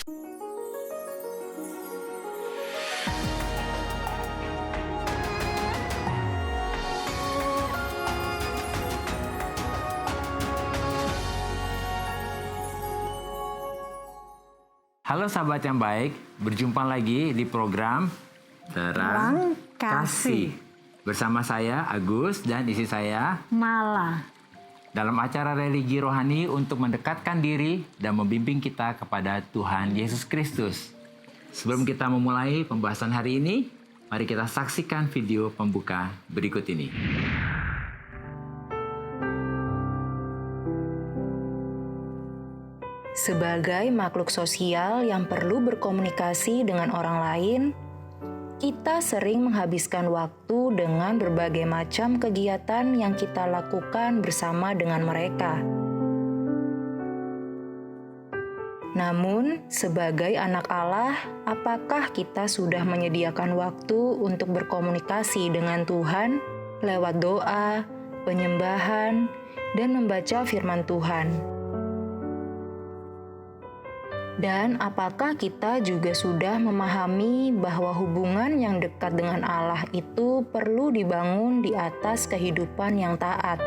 Halo sahabat yang baik, berjumpa lagi di program Terang Kasih. Bersama saya Agus dan istri saya Mala. Dalam acara religi rohani untuk mendekatkan diri dan membimbing kita kepada Tuhan Yesus Kristus. Sebelum kita memulai pembahasan hari ini, mari kita saksikan video pembuka berikut ini. Sebagai makhluk sosial yang perlu berkomunikasi dengan orang lain, kita sering menghabiskan waktu dengan berbagai macam kegiatan yang kita lakukan bersama dengan mereka. Namun, sebagai anak Allah, apakah kita sudah menyediakan waktu untuk berkomunikasi dengan Tuhan lewat doa, penyembahan, dan membaca firman Tuhan? Dan apakah kita juga sudah memahami bahwa hubungan yang dekat dengan Allah itu perlu dibangun di atas kehidupan yang taat?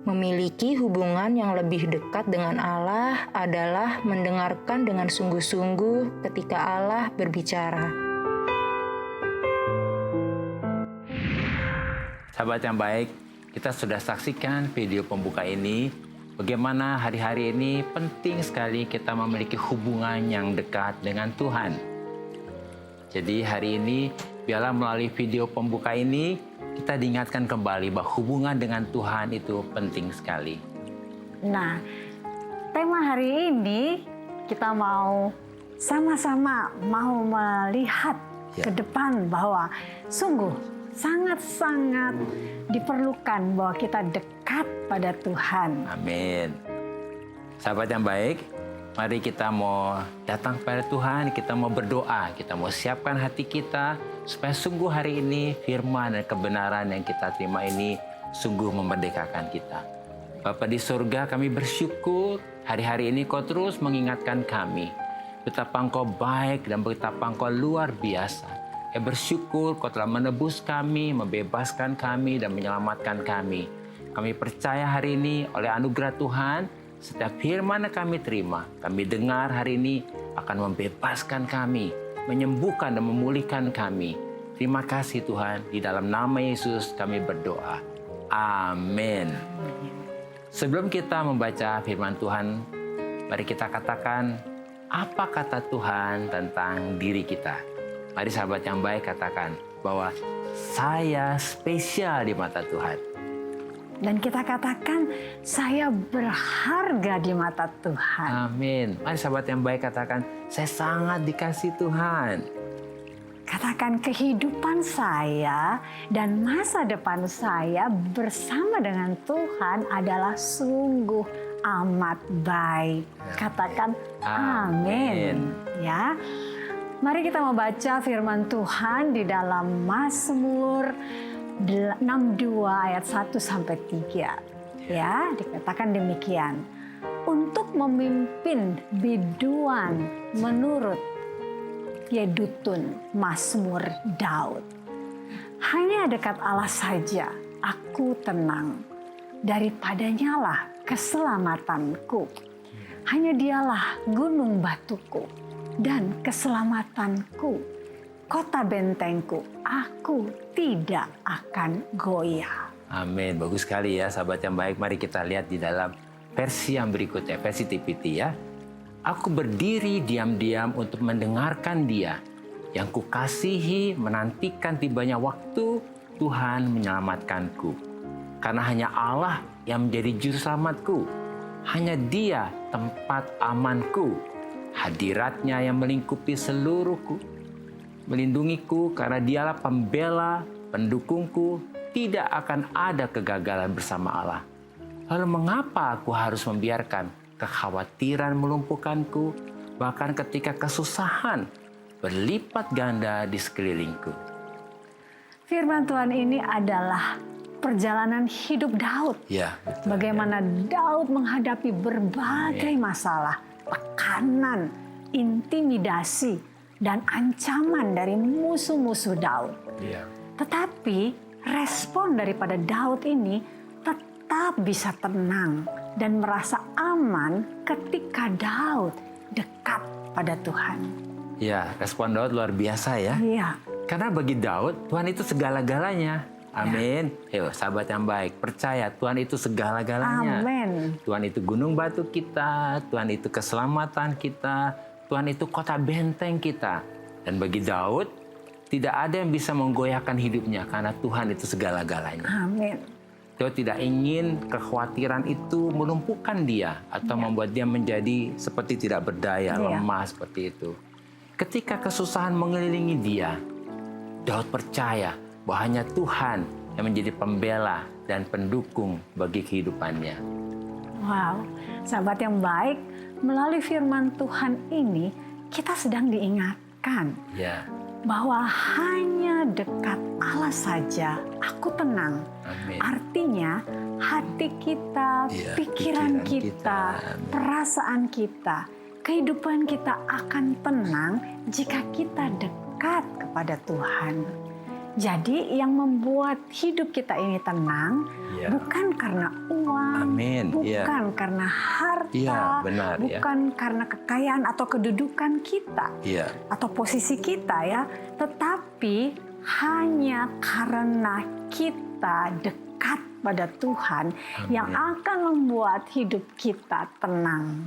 Memiliki hubungan yang lebih dekat dengan Allah adalah mendengarkan dengan sungguh-sungguh ketika Allah berbicara. Sahabat yang baik, kita sudah saksikan video pembuka ini. Bagaimana hari-hari ini penting sekali kita memiliki hubungan yang dekat dengan Tuhan. Jadi hari ini, biarlah melalui video pembuka ini, kita diingatkan kembali bahwa hubungan dengan Tuhan itu penting sekali. Nah, tema hari ini kita mau sama-sama melihat ke depan bahwa sungguh sangat-sangat diperlukan bahwa kita dekat pada Tuhan. Amin. Sahabat yang baik, mari kita mau datang pada Tuhan, kita mau berdoa, kita mau siapkan hati kita supaya sungguh hari ini firman dan kebenaran yang kita terima ini sungguh memerdekakan kita. Bapa di surga, kami bersyukur hari-hari ini Kau terus mengingatkan kami betapa Engkau baik dan betapa Engkau luar biasa. Kami bersyukur Kau telah menebus kami, membebaskan kami, dan menyelamatkan kami. Kami percaya hari ini oleh anugerah Tuhan, setiap firman yang kami terima, kami dengar hari ini akan membebaskan kami, menyembuhkan dan memulihkan kami. Terima kasih Tuhan, di dalam nama Yesus kami berdoa. Amin. Sebelum kita membaca firman Tuhan, mari kita katakan apa kata Tuhan tentang diri kita. Mari sahabat yang baik katakan bahwa saya spesial di mata Tuhan. Dan kita katakan saya berharga di mata Tuhan. Amin. Mari sahabat yang baik katakan saya sangat dikasih Tuhan. Katakan kehidupan saya dan masa depan saya bersama dengan Tuhan adalah sungguh amat baik. Katakan amin. Ya. Mari kita membaca firman Tuhan di dalam Mazmur 62 ayat 1 sampai 3. Ya, dikatakan demikian. Untuk memimpin biduan menurut Yedutun Mazmur Daud. Hanya dekat Allah saja aku tenang. Daripadanya lah keselamatanku. Hanya dialah gunung batuku dan keselamatanku, kota bentengku, aku tidak akan goyah. Amin, bagus sekali ya sahabat yang baik. Mari kita lihat di dalam versi yang berikutnya, versi TPT ya. Aku berdiri diam-diam untuk mendengarkan Dia, yang kukasihi menantikan tibanya waktu Tuhan menyelamatkanku. Karena hanya Allah yang menjadi juru selamatku, hanya Dia tempat amanku. Hadiratnya yang melingkupi seluruhku, melindungiku karena Dialah pembela, pendukungku, tidak akan ada kegagalan bersama Allah. Lalu mengapa aku harus membiarkan kekhawatiran melumpuhkanku, bahkan ketika kesusahan berlipat ganda di sekelilingku? Firman Tuhan ini adalah perjalanan hidup Daud. Ya, betul. Bagaimana Daud menghadapi berbagai masalah, tekanan, intimidasi, dan ancaman dari musuh-musuh Daud. Ya. Tetapi respon daripada Daud ini tetap bisa tenang dan merasa aman ketika Daud dekat pada Tuhan. Ya, respon Daud luar biasa ya. Iya, Karena bagi Daud, Tuhan itu segala-galanya. Amin. Yuk, sahabat yang baik, percaya Tuhan itu segala-galanya. amin. Tuhan itu gunung batu kita, Tuhan itu keselamatan kita, Tuhan itu kota benteng kita. Dan bagi Daud, tidak ada yang bisa menggoyahkan hidupnya karena Tuhan itu segala-galanya. Amin. Daud tidak ingin kekhawatiran itu melumpuhkan dia atau membuat dia menjadi seperti tidak berdaya, lemah seperti itu. Ketika kesusahan mengelilingi dia, Daud percaya bahwa hanya Tuhan yang menjadi pembela dan pendukung bagi kehidupannya. Wow, sahabat yang baik, melalui firman Tuhan ini kita sedang diingatkan Ya, bahwa hanya dekat Allah saja aku tenang. amin. Artinya hati kita, Iya, pikiran pikiran kita, kita, perasaan kita, kehidupan kita akan tenang jika kita dekat kepada Tuhan. Jadi yang membuat hidup kita ini tenang Iya. bukan karena uang, Amin, iya. bukan karena harta, Iya, benar, ya. bukan karena kekayaan atau kedudukan kita Iya, atau posisi kita ya, tetapi hanya karena kita dekat pada Tuhan yang akan membuat hidup kita tenang.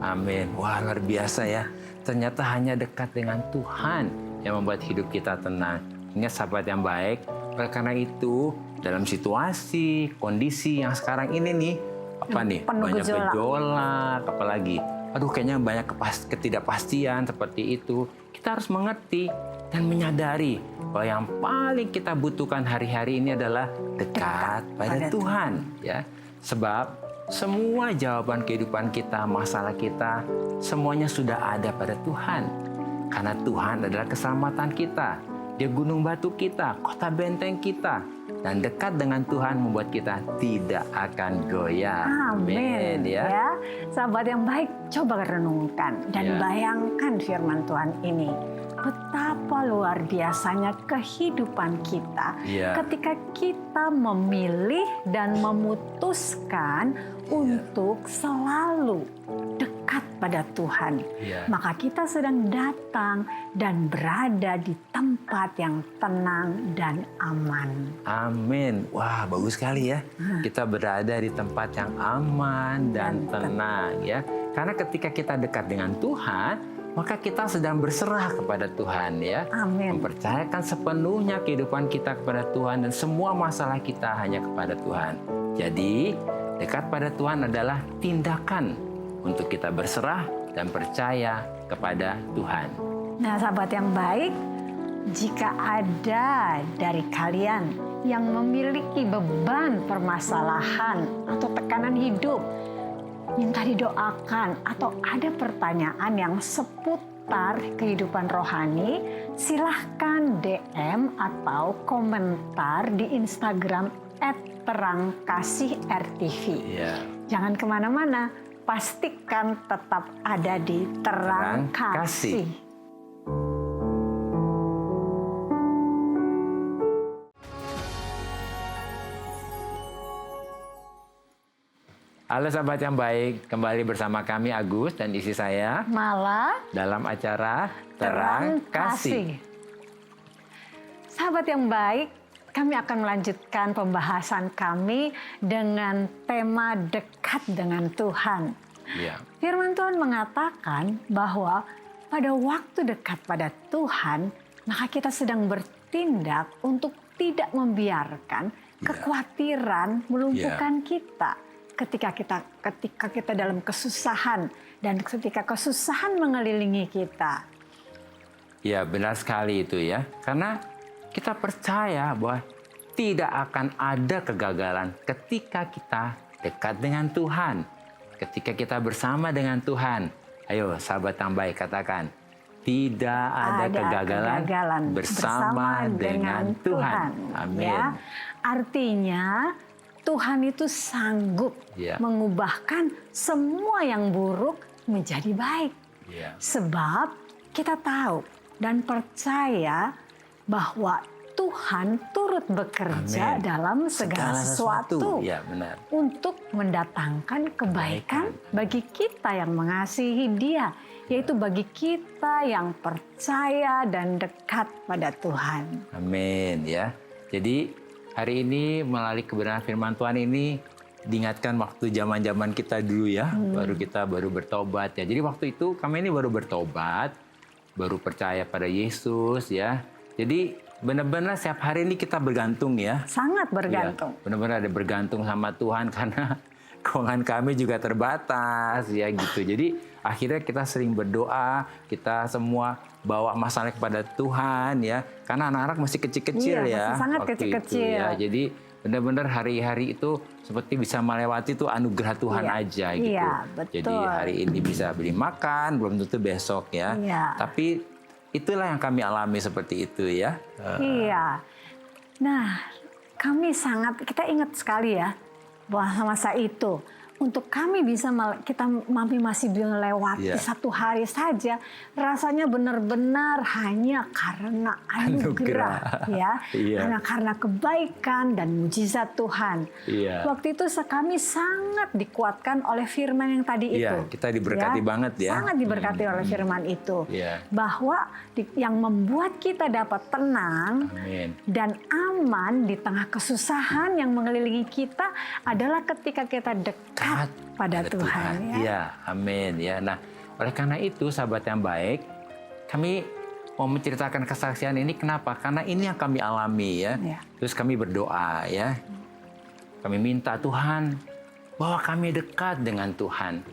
amin. Wah, luar biasa ya. Ternyata hanya dekat dengan Tuhan yang membuat hidup kita tenang. Ingat sahabat yang baik, oleh karena itu dalam situasi, kondisi yang sekarang ini nih, Penuh banyak gejolak. gejolak, apalagi, kayaknya banyak ketidakpastian seperti itu. Kita harus mengerti dan menyadari bahwa yang paling kita butuhkan hari-hari ini adalah dekat pada Tuhan, ya. Sebab semua jawaban kehidupan kita, masalah kita, semuanya sudah ada pada Tuhan. Karena Tuhan adalah keselamatan kita. Dia gunung batu kita, kota benteng kita. Dan dekat dengan Tuhan membuat kita tidak akan goyah. Amin. Ya. Ya, sahabat yang baik, coba renungkan dan Ya. bayangkan firman Tuhan ini. Betapa luar biasanya kehidupan kita Ya. ketika kita memilih dan memutuskan untuk selalu dekat pada Tuhan. Ya. Maka kita sedang datang dan berada di tempat yang tenang dan aman. Amin. Wah, bagus sekali ya. Kita berada di tempat yang aman dan tenang ya. Karena ketika kita dekat dengan Tuhan, maka kita sedang berserah kepada Tuhan ya. Amin. Mempercayakan sepenuhnya kehidupan kita kepada Tuhan dan semua masalah kita hanya kepada Tuhan. Jadi, dekat pada Tuhan adalah tindakan untuk kita berserah dan percaya kepada Tuhan. Nah, sahabat yang baik, jika ada dari kalian yang memiliki beban permasalahan atau tekanan hidup, minta didoakan, atau ada pertanyaan yang seputar kehidupan rohani, silahkan DM atau komentar di Instagram @terangkasih_rtv. Ya. Jangan kemana-mana, pastikan tetap ada di Terang Terang Kasih. Kasih. Halo sahabat yang baik, kembali bersama kami Agus dan istri saya Malah dalam acara Terang Kasih. Sahabat yang baik, kami akan melanjutkan pembahasan kami dengan tema dekat dengan Tuhan. Ya. Firman Tuhan mengatakan bahwa pada waktu dekat pada Tuhan, maka kita sedang bertindak untuk tidak membiarkan kekhawatiran melumpuhkan kita. Ketika kita dalam kesusahan dan ketika kesusahan mengelilingi kita. Ya, benar sekali itu ya. Karena kita percaya bahwa tidak akan ada kegagalan ketika kita dekat dengan Tuhan. Ketika kita bersama dengan Tuhan. Ayo, sahabat yang baik, katakan, tidak ada kegagalan bersama dengan Tuhan. Amin. Ya. Artinya Tuhan itu sanggup mengubahkan semua yang buruk menjadi baik. Sebab kita tahu dan percaya bahwa Tuhan turut bekerja dalam segala sesuatu Ya, benar. untuk mendatangkan kebaikan bagi kita yang mengasihi Dia, yaitu bagi kita yang percaya dan dekat pada Tuhan. Amin ya. Jadi hari ini melalui kebenaran firman Tuhan ini diingatkan waktu zaman-zaman kita dulu ya, baru bertobat ya. Jadi waktu itu kami ini baru bertobat, baru percaya pada Yesus ya. Jadi benar-benar setiap hari ini kita bergantung ya. Sangat bergantung. Ya, benar-benar ada bergantung sama Tuhan karena keuangan kami juga terbatas ya gitu. Jadi akhirnya kita sering berdoa, kita semua bawa masalah kepada Tuhan ya. Karena anak-anak masih kecil-kecil ya. Masih sangat waktu kecil-kecil. itu, ya. Jadi benar-benar hari-hari itu seperti bisa melewati itu anugerah Tuhan aja gitu. Iya, betul. Jadi hari ini bisa beli makan, belum tentu besok ya. Iya. Tapi itulah yang kami alami seperti itu ya. Iya. Nah, kita ingat sekali ya bahwa masa itu untuk kami kita masih melewati satu hari saja, rasanya benar-benar hanya karena anugerah ya, karena kebaikan dan mujizat Tuhan. Waktu itu kami sangat dikuatkan oleh firman yang tadi itu. Kita diberkati banget ya. Sangat diberkati oleh firman itu, bahwa yang membuat kita dapat tenang dan aman di tengah kesusahan yang mengelilingi kita adalah ketika kita dekat pada Tuhan. Ya, amin ya. Nah, oleh karena itu sahabat yang baik, kami mau menceritakan kesaksian ini kenapa? Karena ini yang kami alami ya. Terus kami berdoa ya. Kami minta Tuhan bahwa kami dekat dengan Tuhan.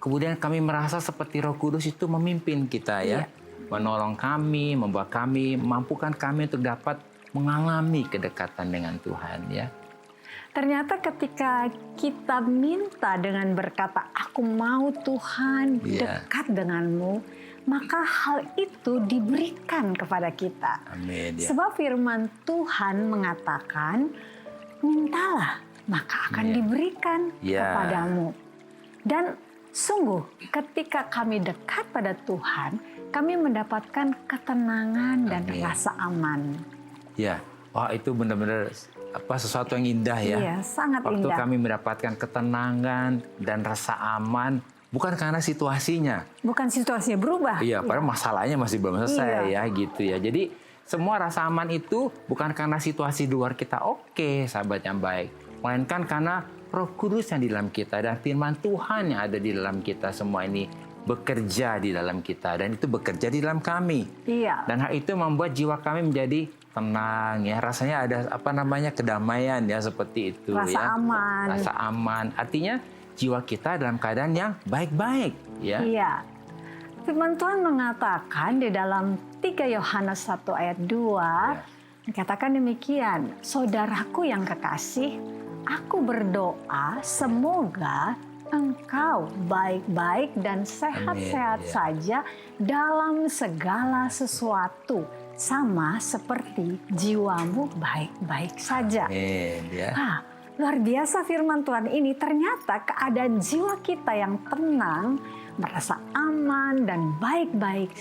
Kemudian kami merasa seperti Roh Kudus itu memimpin kita ya. Menolong kami, membawa kami, mampukan kami untuk dapat mengalami kedekatan dengan Tuhan ya. Ternyata ketika kita minta dengan berkata, aku mau Tuhan dekat denganmu, maka hal itu diberikan kepada kita. Amin. Sebab firman Tuhan mengatakan, mintalah maka akan diberikan kepadamu. Dan sungguh ketika kami dekat pada Tuhan, kami mendapatkan ketenangan dan rasa aman. Ya, wah itu benar-benar sesuatu yang indah ya. Iya, sangat Waktu indah. kami mendapatkan ketenangan dan rasa aman, bukan karena situasinya. Bukan situasinya berubah. Iya, padahal masalahnya masih belum selesai ya gitu ya. Jadi semua rasa aman itu bukan karena situasi di luar kita oke, sahabat yang baik. Melainkan karena Roh Kudus yang di dalam kita dan firman Tuhan yang ada di dalam kita semua ini bekerja di dalam kita dan itu bekerja di dalam kami. Iya. Dan hal itu membuat jiwa kami menjadi tenang ya, rasanya ada kedamaian ya seperti itu rasa aman. Rasa aman. Artinya jiwa kita dalam keadaan yang baik-baik ya. Iya. Firman Tuhan mengatakan di dalam 3 Yohanes 1 ayat 2 dikatakan demikian, saudaraku yang kekasih, aku berdoa semoga engkau baik-baik dan sehat-sehat saja dalam segala sesuatu, sama seperti jiwamu baik-baik saja. Luar biasa firman Tuhan ini. Ternyata keadaan jiwa kita yang tenang, merasa aman dan baik-baik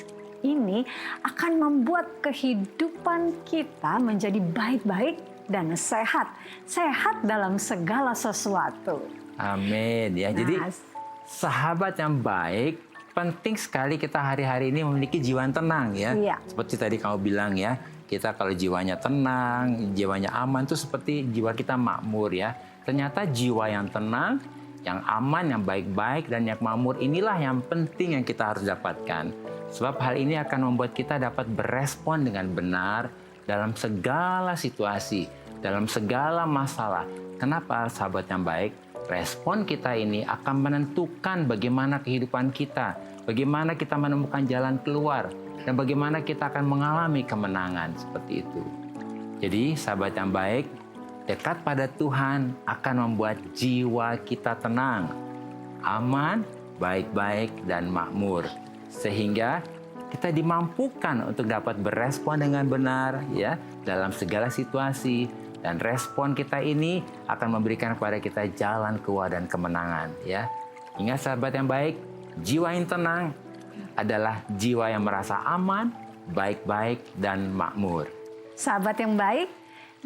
ini akan membuat kehidupan kita menjadi baik-baik dan sehat. Sehat dalam segala sesuatu. Amin ya. Jadi sahabat yang baik, penting sekali kita hari-hari ini memiliki jiwa yang tenang ya. Seperti tadi kamu bilang ya, kita kalau jiwanya tenang, jiwanya aman itu seperti jiwa kita makmur ya. Ternyata jiwa yang tenang, yang aman, yang baik-baik dan yang makmur inilah yang penting yang kita harus dapatkan. Sebab hal ini akan membuat kita dapat berespon dengan benar dalam segala situasi, dalam segala masalah. Kenapa sahabat yang baik? Respon kita ini akan menentukan bagaimana kehidupan kita, bagaimana kita menemukan jalan keluar, dan bagaimana kita akan mengalami kemenangan seperti itu. Jadi sahabat yang baik, dekat pada Tuhan akan membuat jiwa kita tenang, aman, baik-baik, dan makmur. Sehingga kita dimampukan untuk dapat berespon dengan benar ya dalam segala situasi, dan respon kita ini akan memberikan kepada kita jalan keluar dan kemenangan ya. Ingat sahabat yang baik, jiwa yang tenang adalah jiwa yang merasa aman, baik-baik dan makmur. Sahabat yang baik,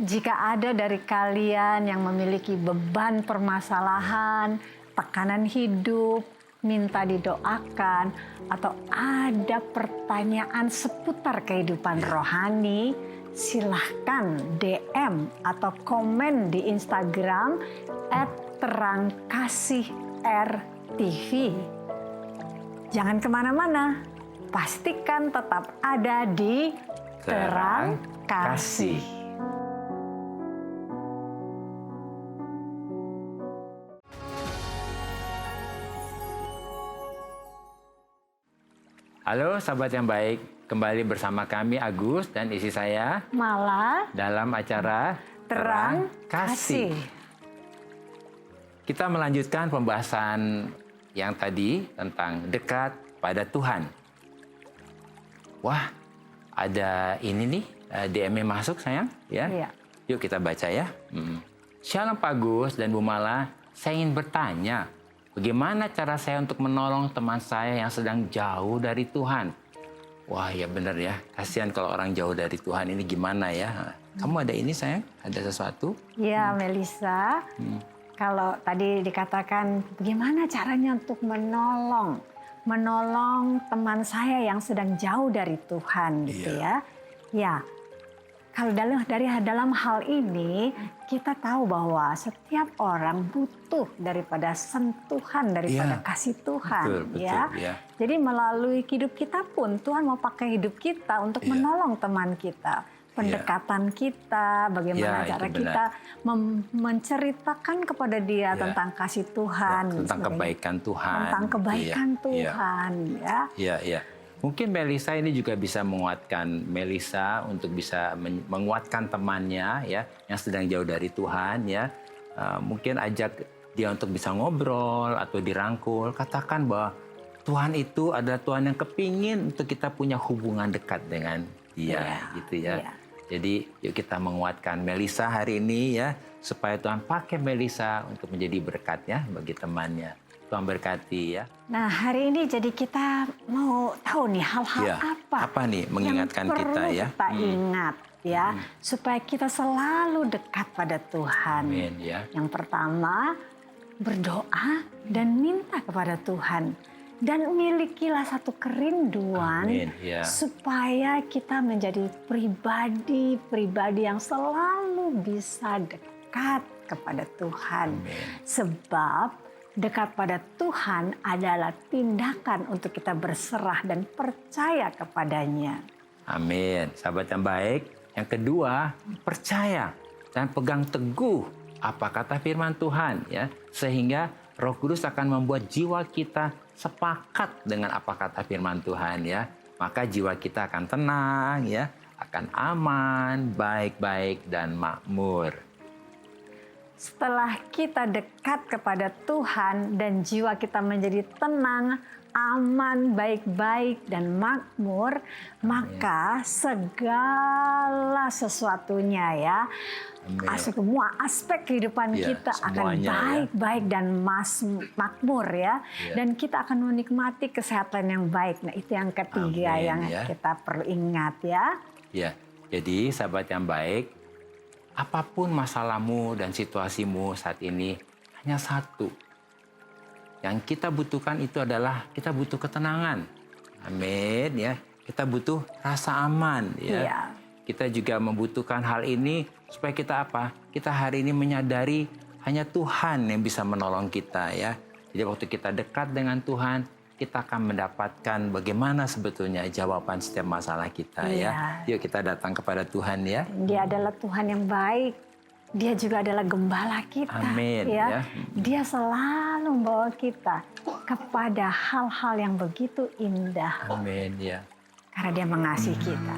jika ada dari kalian yang memiliki beban permasalahan, tekanan hidup, minta didoakan, atau ada pertanyaan seputar kehidupan rohani, silahkan DM atau komen di Instagram @terangkasih_rtv. Jangan kemana-mana, pastikan tetap ada di Terang Kasih. Halo sahabat yang baik, kembali bersama kami Agus dan istri saya Mala dalam acara Terang Kasih. Kita melanjutkan pembahasan yang tadi tentang dekat pada Tuhan. Wah, ada ini nih, DM-nya masuk sayang, ya. Iya. Yuk kita baca ya. Shalom Pak Gus dan Bu Mala, saya ingin bertanya, bagaimana cara saya untuk menolong teman saya yang sedang jauh dari Tuhan? Wah ya benar ya, kasihan kalau orang jauh dari Tuhan ini gimana ya. Kamu ada ini sayang? Ada sesuatu? Ya, Melisa. Kalau tadi dikatakan bagaimana caranya untuk menolong teman saya yang sedang jauh dari Tuhan gitu ya. Ya. Kalau dalam hal ini kita tahu bahwa setiap orang butuh daripada sentuhan daripada kasih Tuhan, betul, ya. ya. Jadi melalui hidup kita pun Tuhan mau pakai hidup kita untuk menolong teman kita, pendekatan kita, bagaimana cara kita menceritakan kepada dia tentang kasih Tuhan, tentang kebaikan Tuhan, tentang kebaikan Tuhan, ya. Iya. Mungkin Melisa ini juga bisa menguatkan Melisa untuk bisa menguatkan temannya ya yang sedang jauh dari Tuhan ya. Mungkin ajak dia untuk bisa ngobrol atau dirangkul. Katakan bahwa Tuhan itu adalah Tuhan yang kepingin untuk kita punya hubungan dekat dengan dia gitu ya. Jadi yuk kita menguatkan Melisa hari ini ya supaya Tuhan pakai Melisa untuk menjadi berkat ya bagi temannya. Tuhan berkati ya. Nah hari ini jadi kita mau tahu nih hal-hal apa nih mengingatkan yang kita ya. Kita ingat ya supaya kita selalu dekat pada Tuhan. Amin, ya. Yang pertama berdoa dan minta kepada Tuhan dan milikilah satu kerinduan supaya kita menjadi pribadi yang selalu bisa dekat kepada Tuhan. Sebab dekat pada Tuhan adalah tindakan untuk kita berserah dan percaya kepadanya. Amin. Sahabat yang baik. Yang kedua, percaya dan pegang teguh apa kata firman Tuhan ya, sehingga Roh Kudus akan membuat jiwa kita sepakat dengan apa kata firman Tuhan ya. Maka jiwa kita akan tenang ya, akan aman, baik-baik dan makmur. Setelah kita dekat kepada Tuhan dan jiwa kita menjadi tenang, aman, baik-baik, dan makmur, maka segala sesuatunya ya, semua aspek kehidupan kita akan baik-baik dan makmur ya. Dan kita akan menikmati kesehatan yang baik. Nah itu yang ketiga yang kita perlu ingat ya. Ya, jadi sahabat yang baik, apapun masalahmu dan situasimu saat ini, hanya satu. Yang kita butuhkan itu adalah kita butuh ketenangan. Amin ya. Kita butuh rasa aman ya. Kita juga membutuhkan hal ini supaya kita apa? Kita hari ini menyadari hanya Tuhan yang bisa menolong kita ya. Jadi waktu kita dekat dengan Tuhan, kita akan mendapatkan bagaimana sebetulnya jawaban setiap masalah kita ya. Yuk kita datang kepada Tuhan ya. Dia adalah Tuhan yang baik. Dia juga adalah gembala kita. Amin. Ya. Dia selalu membawa kita kepada hal-hal yang begitu indah. Amin ya. Karena dia mengasihi kita.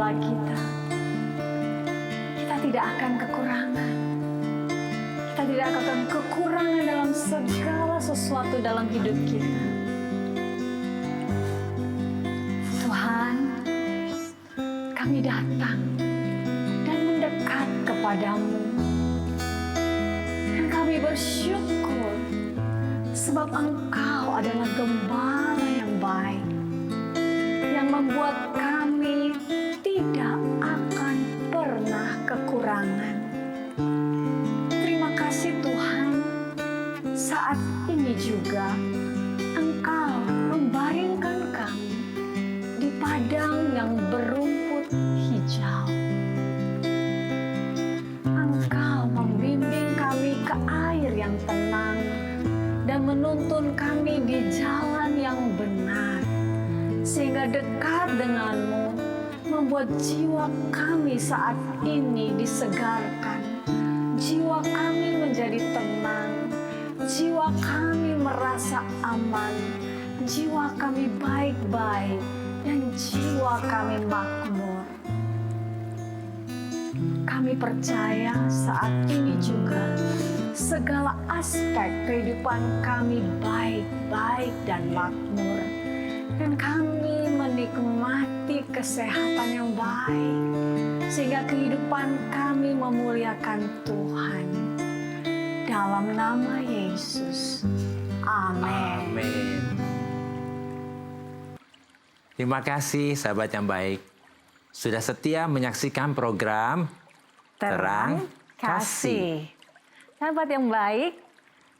doa kita, kita tidak akan kekurangan. Kita tidak akan kekurangan dalam segala sesuatu dalam hidup kita. Tuhan, kami datang dan mendekat kepadamu. Dan kami bersyukur sebab Engkau adalah Gembala yang baik, yang membuat kami tidak akan pernah kekurangan. Terima kasih Tuhan, saat ini juga Engkau membaringkan kami di padang yang berumput hijau. Engkau membimbing kami ke air yang tenang dan menuntun kami di jalan yang benar, sehingga dekat denganmu membuat jiwa kami saat ini disegarkan. Jiwa kami menjadi tenang, jiwa kami merasa aman, jiwa kami baik-baik, dan jiwa kami makmur. Kami percaya saat ini juga segala aspek kehidupan kami baik-baik dan makmur. Dan kami menikmati kesehatan yang baik, sehingga kehidupan kami memuliakan Tuhan. Dalam nama Yesus. Amin. Amin. Terima kasih sahabat yang baik. Sudah setia menyaksikan program Terang Kasih. Sahabat yang baik,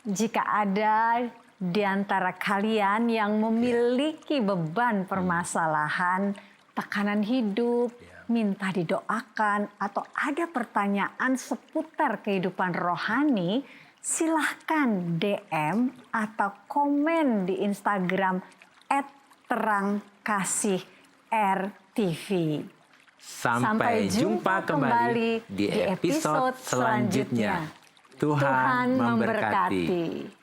jika ada di antara kalian yang memiliki beban permasalahan, tekanan hidup, minta didoakan, atau ada pertanyaan seputar kehidupan rohani, silahkan DM atau komen di Instagram @terangkasih_RTV. Sampai jumpa kembali di episode selanjutnya. Tuhan memberkati.